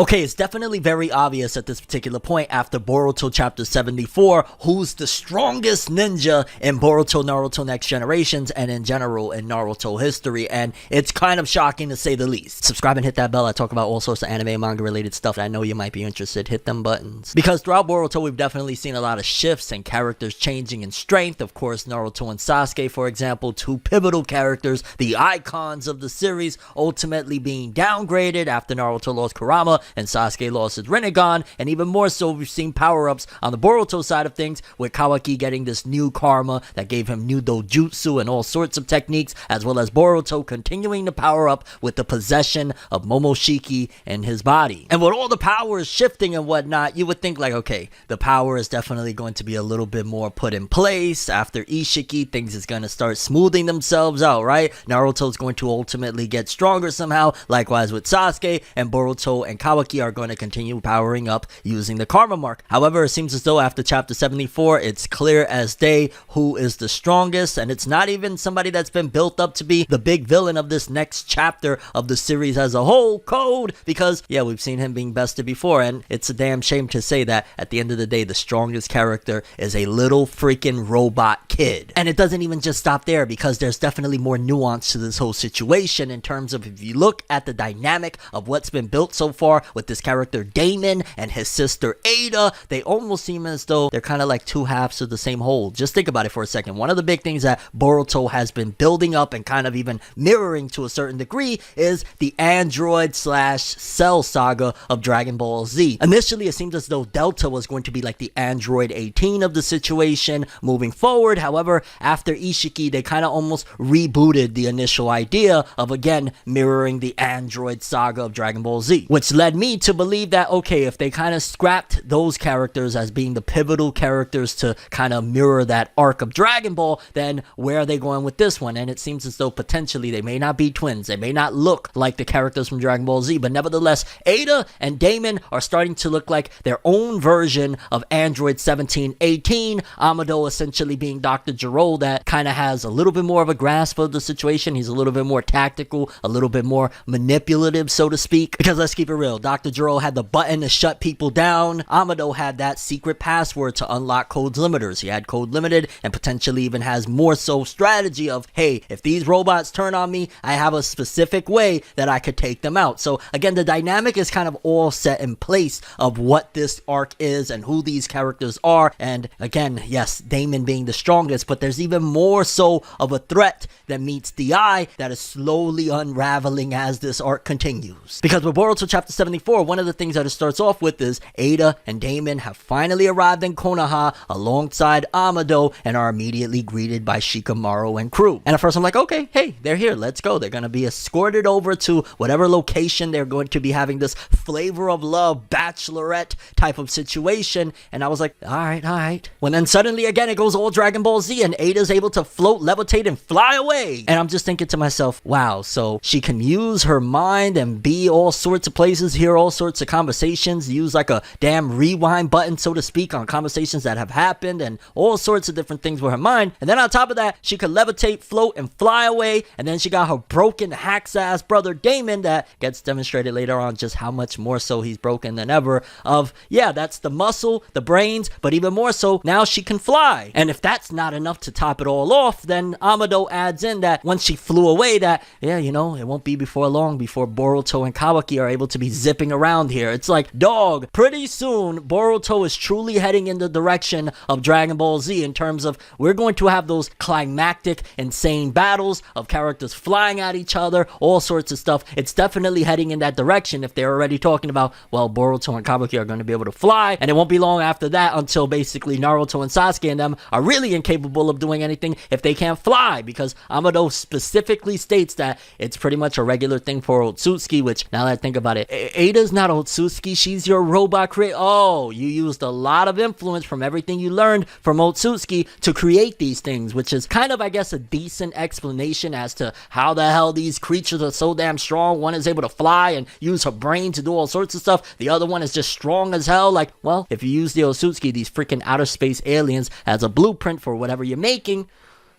Okay, it's definitely very obvious at this particular point after Boruto chapter 74 who's the strongest ninja in Boruto Naruto Next Generations and in general in Naruto history, and it's kind of shocking to say the least. Subscribe and hit that bell. I talk about all sorts of anime and manga related stuff. I know you might be interested. Hit them buttons. Because throughout Boruto we've definitely seen a lot of shifts and characters changing in strength. Of course, Naruto and Sasuke, for example, two pivotal characters, the icons of the series, ultimately being downgraded after Naruto lost Kurama and Sasuke lost his Rinnegan, and even more so we've seen power-ups on the Boruto side of things, with Kawaki getting this new karma that gave him new dojutsu and all sorts of techniques, as well as Boruto continuing to power up with the possession of Momoshiki in his body. And with all the powers shifting and whatnot, you would think like, okay, the power is definitely going to be a little bit more put in place. After Ishiki, things is going to start smoothing themselves out, right? Naruto's going to ultimately get stronger somehow, likewise with Sasuke, and Boruto and Kawaki are going to continue powering up using the karma mark. However, it seems as though after chapter 74, it's clear as day who is the strongest, and it's not even somebody that's been built up to be the big villain of this next chapter of the series as a whole, Code, because yeah, we've seen him being bested before, and it's a damn shame to say that at the end of the day, the strongest character is a little freaking robot kid. And it doesn't even just stop there, because there's definitely more nuance to this whole situation in terms of, if you look at the dynamic of what's been built so far with this character Damon and his sister Ada, they almost seem as though they're kind of like two halves of the same whole. Just think about it for a second. One of the big things that Boruto has been building up and kind of even mirroring to a certain degree is the Android slash Cell saga of Dragon Ball Z. Initially, it seemed as though Delta was going to be like the Android 18 of the situation moving forward. However, after Ishiki, they kind of almost rebooted the initial idea of again mirroring the Android saga of Dragon Ball Z, which led me to believe that, okay, if they kind of scrapped those characters as being the pivotal characters to kind of mirror that arc of Dragon Ball, then where are they going with this one? And it seems as though potentially they may not be twins. They may not look like the characters from Dragon Ball Z, but nevertheless, Ada and Damon are starting to look like their own version of Android 1718, Amado essentially being Dr. Gero that kind of has a little bit more of a grasp of the situation. He's a little bit more tactical, a little bit more manipulative, so to speak, because let's keep it real. Dr. Gero had the button to shut people down. Amado had that secret password to unlock Code's limiters. He had Code limited and potentially even has more so strategy of, hey, if these robots turn on me, I have a specific way that I could take them out. So again, the dynamic is kind of all set in place of what this arc is and who these characters are. And again, yes, Damon being the strongest, but there's even more so of a threat that meets the eye that is slowly unraveling as this arc continues. Because with Boruto chapter 74, one of the things that it starts off with is Ada and Damon have finally arrived in Konoha alongside Amado and are immediately greeted by Shikamaru and crew. And at first I'm like, okay, hey, they're here, let's go. They're going to be escorted over to whatever location they're going to be having this flavor of love bachelorette type of situation. And I was like, all right. When then suddenly again it goes all Dragon Ball Z and Ada's able to float, levitate, and fly away. And I'm just thinking to myself, wow, so she can use her mind and be all sorts of places, hear all sorts of conversations, use like a damn rewind button, so to speak, on conversations that have happened and all sorts of different things with her mind. And then on top of that, she could levitate, float, and fly away. And then she got her broken hack's ass brother Damon that gets demonstrated later on just how much more so he's broken than ever of, yeah, that's the muscle, the brains, but even more so, now she can fly. And if that's not enough to top it all off, then Amado adds in that once she flew away that, yeah, you know, it won't be before long before Boruto and Kawaki are able to be zipping around here. It's like, dog, pretty soon Boruto is truly heading in the direction of Dragon Ball Z in terms of we're going to have those climactic, insane battles of characters flying at each other, all sorts of stuff. It's definitely heading in that direction if they're already talking about, well, Boruto and Kawaki are going to be able to fly, and it won't be long after that until basically Naruto and Sasuke and them are really incapable of doing anything if they can't fly, because Amado specifically states that it's pretty much a regular thing for Otsutsuki, which now that I think about it, Ada's not Otsutsuki, she's your robot creator. Oh, you used a lot of influence from everything you learned from Otsutsuki to create these things, which is kind of, I guess, a decent explanation as to how the hell these creatures are so damn strong. One is able to fly and use her brain to do all sorts of stuff. The other one is just strong as hell. Like, well, if you use the Otsutsuki, these freaking outer space aliens, as a blueprint for whatever you're making,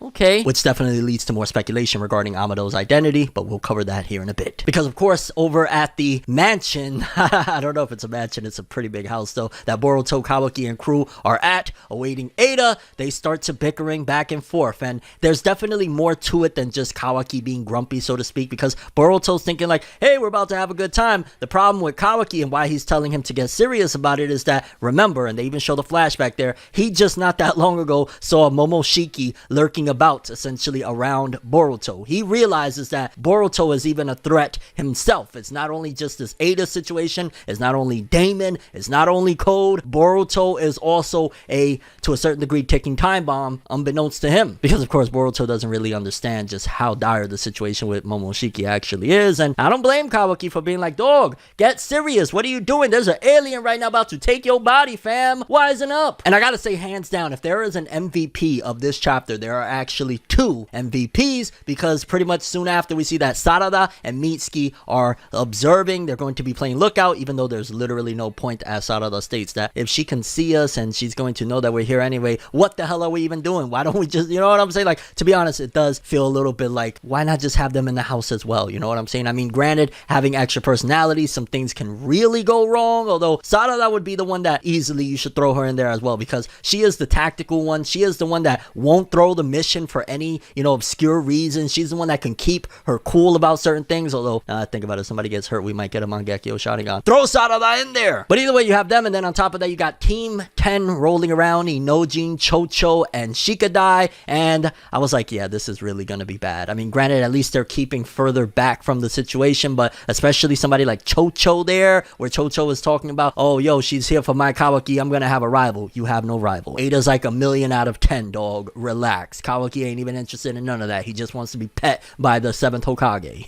okay. Which definitely leads to more speculation regarding Amado's identity, but we'll cover that here in a bit. Because of course, over at the mansion, I don't know if it's a mansion, it's a pretty big house though, that Boruto, Kawaki, and crew are at, awaiting Ada, they start to bickering back and forth. And there's definitely more to it than just Kawaki being grumpy, so to speak, because Boruto's thinking like, hey, we're about to have a good time. The problem with Kawaki and why he's telling him to get serious about it is that, remember, and they even show the flashback there, he just not that long ago saw Momoshiki lurking about essentially around Boruto. He realizes that Boruto is even a threat himself. It's not only just this Ada situation, it's not only Damon, it's not only Code. Boruto is also to a certain degree, ticking time bomb, unbeknownst to him. Because of course, Boruto doesn't really understand just how dire the situation with Momoshiki actually is. And I don't blame Kawaki for being like, dog, get serious. What are you doing? There's an alien right now about to take your body, fam. Wisen up. And I gotta say, hands down, if there is an MVP of this chapter, there are actually two MVPs, because pretty much soon after we see that Sarada and Mitsuki are observing. They're going to be playing lookout, even though there's literally no point, as Sarada states, that if she can see us and she's going to know that we're here anyway, what the hell are we even doing? Why don't we just, you know what I'm saying? Like, to be honest, it does feel a little bit like, why not just have them in the house as well? You know what I'm saying? I mean, granted, having extra personalities, some things can really go wrong, although Sarada would be the one that easily you should throw her in there as well, because she is the tactical one. She is the one that won't throw the mission for any, obscure reason. She's the one that can keep her cool about certain things, although, think about it, if somebody gets hurt, we might get a Mangekyo Sharingan. Throw Sarada in there! But either way, you have them, and then on top of that, you got Team 10 rolling around, Inojin, Chocho, and Shikadai, and I was like, yeah, this is really gonna be bad. I mean, granted, at least they're keeping further back from the situation, but especially somebody like Chocho there, where Chocho is talking about, oh, yo, she's here for my Kawaki, I'm gonna have a rival. You have no rival. Ada's like 1,000,000 out of 10, dog. Relax. Kawaki ain't even interested in none of that. He just wants to be pet by the 7th Hokage.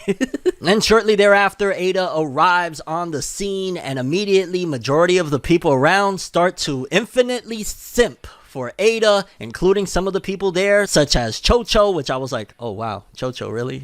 And shortly thereafter, Ada arrives on the scene, and immediately majority of the people around start to infinitely simp for Ada, including some of the people there, such as Chocho, which I was like, oh wow, Chocho, really?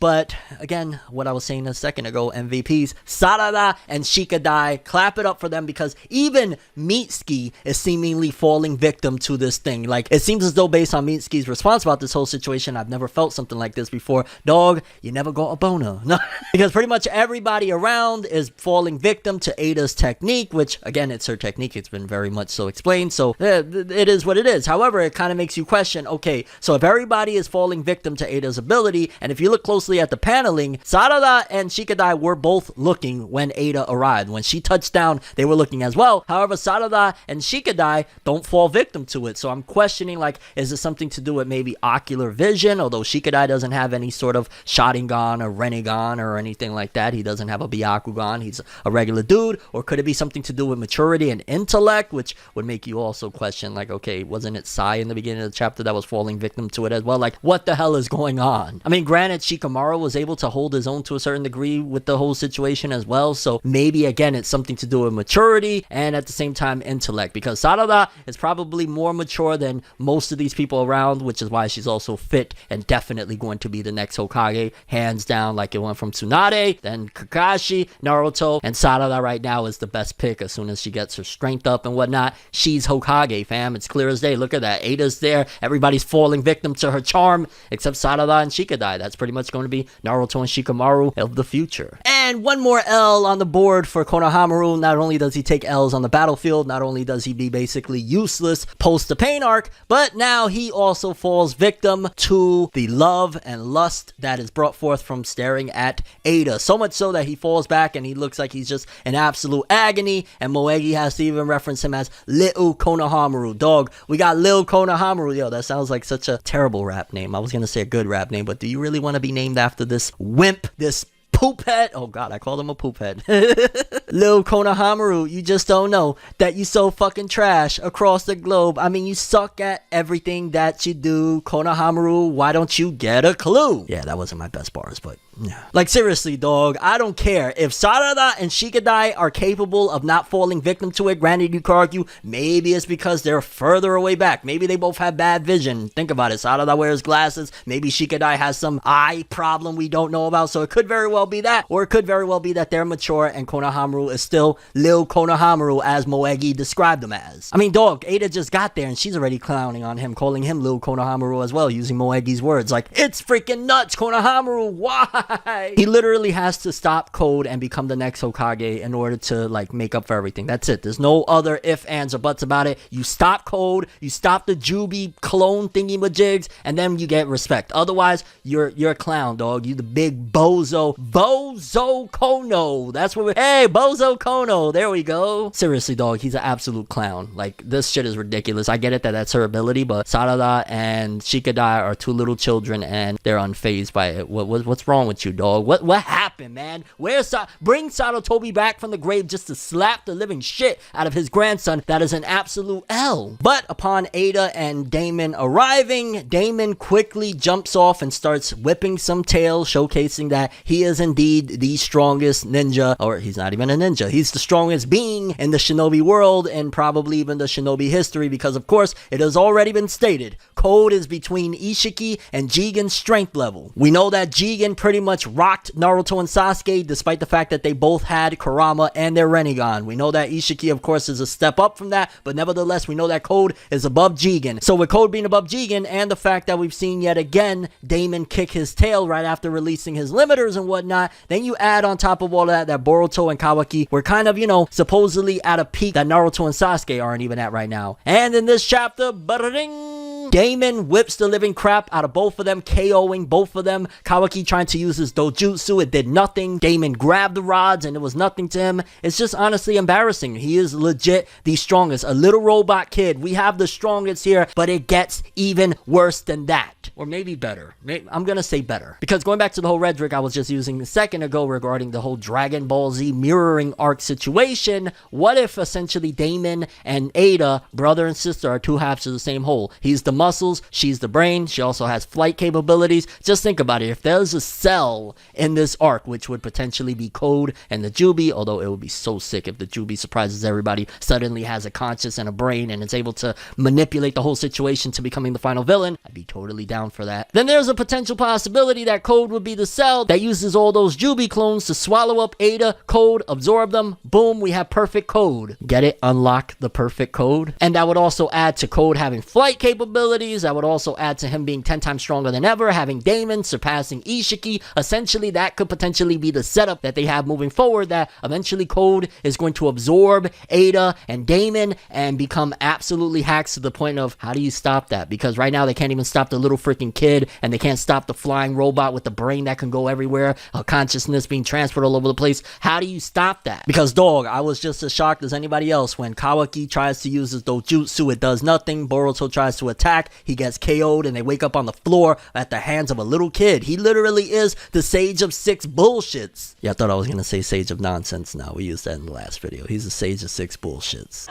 But again, what I was saying a second ago, MVPs, Sarada and Shikadai, clap it up for them, because even Mitsuki is seemingly falling victim to this thing. Like, it seems as though based on Mitsuki's response about this whole situation, I've never felt something like this before. Dog, you never got a boner. No, because pretty much everybody around is falling victim to Ada's technique, which again, it's her technique. It's been very much so explained. So it is what it is. However, it kind of makes you question, okay, so if everybody is falling victim to Ada's ability, and if you look closely at the paneling, Sarada and Shikadai were both looking when Ada arrived. When she touched down, they were looking as well. However, Sarada and Shikadai don't fall victim to it. So I'm questioning, like, is this something to do with maybe ocular vision? Although Shikadai doesn't have any sort of Sharingan or Renegan or anything like that. He doesn't have a Byakugan. He's a regular dude. Or could it be something to do with maturity and intellect, which would make you also question, like, okay, wasn't it Sai in the beginning of the chapter that was falling victim to it as well? Like, what the hell is going on? I mean, granted, Shikamaru was able to hold his own to a certain degree with the whole situation as well, so maybe, again, it's something to do with maturity and at the same time intellect, because Sarada is probably more mature than most of these people around, which is why she's also fit and definitely going to be the next Hokage, hands down, like it went from Tsunade, then Kakashi, Naruto, and Sarada right now is the best pick. As soon as she gets her strength up and whatnot, she's Hokage, fam. It's clear as day. Look at that. Ada's there. Everybody's falling victim to her charm, except Sarada and Shikadai. That's pretty much going to be Naruto and Shikamaru of the future. And one more L on the board for Konohamaru. Not only does he take L's on the battlefield, not only does he be basically useless post the pain arc, but now he also falls victim to the love and lust that is brought forth from staring at Ada. So much so that he falls back and he looks like he's just in absolute agony, and Moegi has to even reference him as Little Konohamaru. Dog, we got Lil Konohamaru. Yo, that sounds like such a terrible rap name. I was gonna say a good rap name, but do you really want to be named after this wimp, this poophead? Oh god, I called him a poophead. Lil Konohamaru, you just don't know that you so fucking trash across the globe. I mean, you suck at everything that you do. Konohamaru, why don't you get a clue? Yeah, that wasn't my best bars, but Like, seriously, dog, I don't care. If Sarada and Shikadai are capable of not falling victim to it, granted, you could argue maybe it's because they're further away back. Maybe they both have bad vision. Think about it. Sarada wears glasses. Maybe Shikadai has some eye problem we don't know about. So it could very well be that. Or it could very well be that they're mature and Konohamaru is still Lil Konohamaru, as Moegi described him as. I mean, dog, Ada just got there and she's already clowning on him, calling him Lil Konohamaru as well, using Moegi's words. Like, it's freaking nuts, Konohamaru. Why? He literally has to stop Code and become the next Hokage in order to, like, make up for everything. That's it. There's no other ifs, ands, or buts about it. You stop Code, you stop the Jubi clone thingy majigs, and then you get respect. Otherwise, you're a clown, dog. You the big bozo Kono. That's what hey, Bozo Kono. There we go. Seriously, dog, he's an absolute clown. Like, this shit is ridiculous. I get it that that's her ability, but Sarada and Shikadai are two little children and they're unfazed by it. What's wrong with you, dog? What happened, man? Bring Sarutobi back from the grave just to slap the living shit out of his grandson. That is an absolute L. But upon Ada and Damon arriving, Damon quickly jumps off and starts whipping some tail, showcasing that he is indeed the strongest ninja, or he's not even a ninja. He's the strongest being in the shinobi world and probably even the shinobi history, because of course it has already been stated, Code is between Ishiki and Jigen's strength level. We know that Jigen pretty much rocked Naruto and Sasuke despite the fact that they both had Kurama and their Rinnegan. We know that Ishiki of course is a step up from that, but nevertheless we know that Code is above Jigen. So with Code being above Jigen and the fact that we've seen yet again Damon kick his tail right after releasing his limiters and whatnot, then you add on top of all that Boruto and Kawaki were kind of, supposedly at a peak that Naruto and Sasuke aren't even at right now. And in this chapter, Damon whips the living crap out of both of them, KOing both of them. Kawaki trying to use his dojutsu, it did nothing. Damon grabbed the rods and it was nothing to him. It's just honestly embarrassing. He is legit the strongest. A little robot kid. We have the strongest here, but it gets even worse than that. Or maybe better. I'm gonna say better. Because going back to the whole rhetoric I was just using a second ago regarding the whole Dragon Ball Z mirroring arc situation, what if essentially Damon and Ada, brother and sister, are two halves of the same whole? He's the muscles, she's the brain, she also has flight capabilities. Just think about it. If there's a cell in this arc, which would potentially be Code and the Jubi, although it would be so sick if the Jubi surprises everybody, suddenly has a conscience and a brain and is able to manipulate the whole situation to becoming the final villain, I'd be totally down for that. Then there's a potential possibility that Code would be the cell that uses all those Jubi clones to swallow up Ada, Code, absorb them. Boom, we have perfect Code. Get it? Unlock the perfect Code. And that would also add to Code having flight capabilities. That would also add to him being 10 times stronger than ever, having Damon surpassing Ishiki. Essentially, that could potentially be the setup that they have moving forward, that eventually Code is going to absorb Ada and Damon and become absolutely hacks to the point of, how do you stop that? Because right now they can't even stop the little freaking kid, and they can't stop the flying robot with the brain that can go everywhere, a consciousness being transferred all over the place. How do you stop that? Because, dog, I was just as shocked as anybody else when Kawaki tries to use his dojutsu, it does nothing. Boruto tries to attack, he gets KO'd, and they wake up on the floor at the hands of a little kid. He literally is the Sage of Six bullshits. Yeah, I thought I was gonna say Sage of Nonsense now. We used that in the last video. He's the Sage of Six bullshits.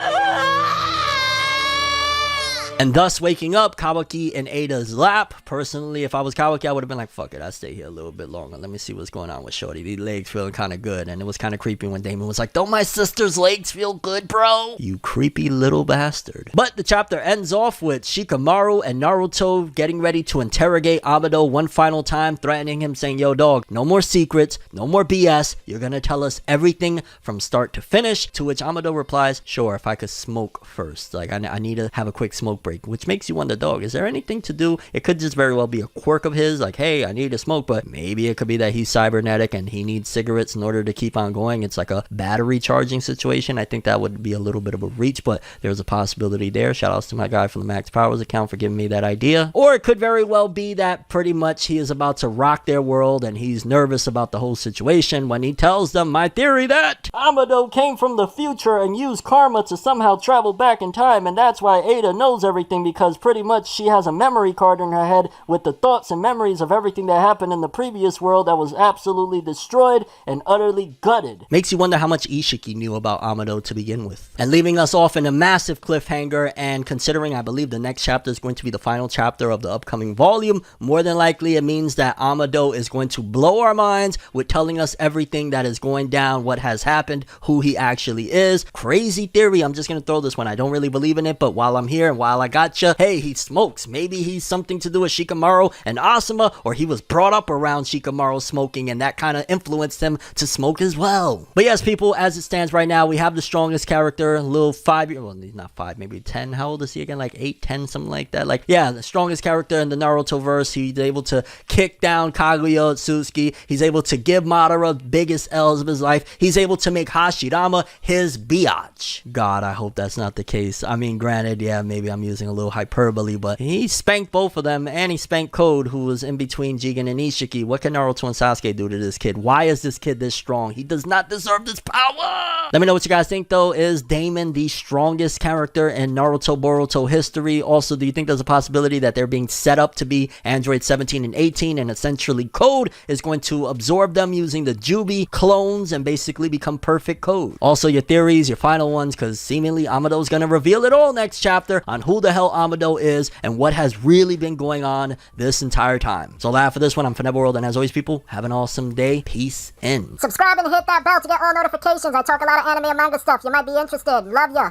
And thus waking up Kawaki in Ada's lap. Personally, if I was Kawaki, I would have been like, fuck it, I'll stay here a little bit longer. Let me see what's going on with Shorty. These legs feeling kind of good. And it was kind of creepy when Damon was like, don't my sister's legs feel good, bro? You creepy little bastard. But the chapter ends off with Shikamaru and Naruto getting ready to interrogate Amado one final time, threatening him, saying, yo, dog, no more secrets, no more BS. You're gonna tell us everything from start to finish. To which Amado replies, sure, if I could smoke first. Like, I need to have a quick smoke break, which makes you wonder, dog, is there anything to do? It could just very well be a quirk of his, like, hey, I need to smoke, but maybe it could be that he's cybernetic and he needs cigarettes in order to keep on going. It's like a battery charging situation. I think that would be a little bit of a reach, but there's a possibility there. Shout outs to my guy from the Max Powers account for giving me that idea. Or it could very well be that pretty much he is about to rock their world and he's nervous about the whole situation when he tells them my theory that Amado came from the future and used karma to somehow travel back in time, and that's why Ada knows everything everything, because pretty much she has a memory card in her head with the thoughts and memories of everything that happened in the previous world that was absolutely destroyed and utterly gutted. Makes you wonder how much Ishiki knew about Amado to begin with. And leaving us off in a massive cliffhanger, and considering I believe the next chapter is going to be the final chapter of the upcoming volume, more than likely it means that Amado is going to blow our minds with telling us everything that is going down, what has happened, who he actually is. Crazy theory, I'm just gonna throw this one. I don't really believe in it, but while I'm here and while I gotcha, hey, he smokes. Maybe he's something to do with Shikamaru and Asuma, or he was brought up around Shikamaru smoking and that kind of influenced him to smoke as well. But yes, people, as it stands right now, we have the strongest character, a little 5-year, well, he's not 5, maybe 10. How old is he again? Like 8, 10, something like that. Like, yeah, the strongest character in the Naruto verse. He's able to kick down Kaguya Otsutsuki. He's able to give Madara biggest L's of his life. He's able to make Hashirama his biatch. God, I hope that's not the case. I mean, granted, yeah, maybe I'm using a little hyperbole, but he spanked both of them, and he spanked Code, who was in between Jigen and Ishiki. What can Naruto and Sasuke do to this kid? Why is this kid this strong? He does not deserve this power! Let me know what you guys think, though. Is Damon the strongest character in Naruto Boruto history? Also, do you think there's a possibility that they're being set up to be Android 17 and 18, and essentially Code is going to absorb them using the Jubi clones and basically become perfect Code? Also, your theories, your final ones, because seemingly Amado's gonna reveal it all next chapter on who the hell Amado is and what has really been going on this entire time. So that's for this one. I'm ForneverWorld, and as always, people, have an awesome day. Peace in. Subscribe and hit that bell to get all notifications. I talk a lot of anime and manga stuff. You might be interested. Love ya.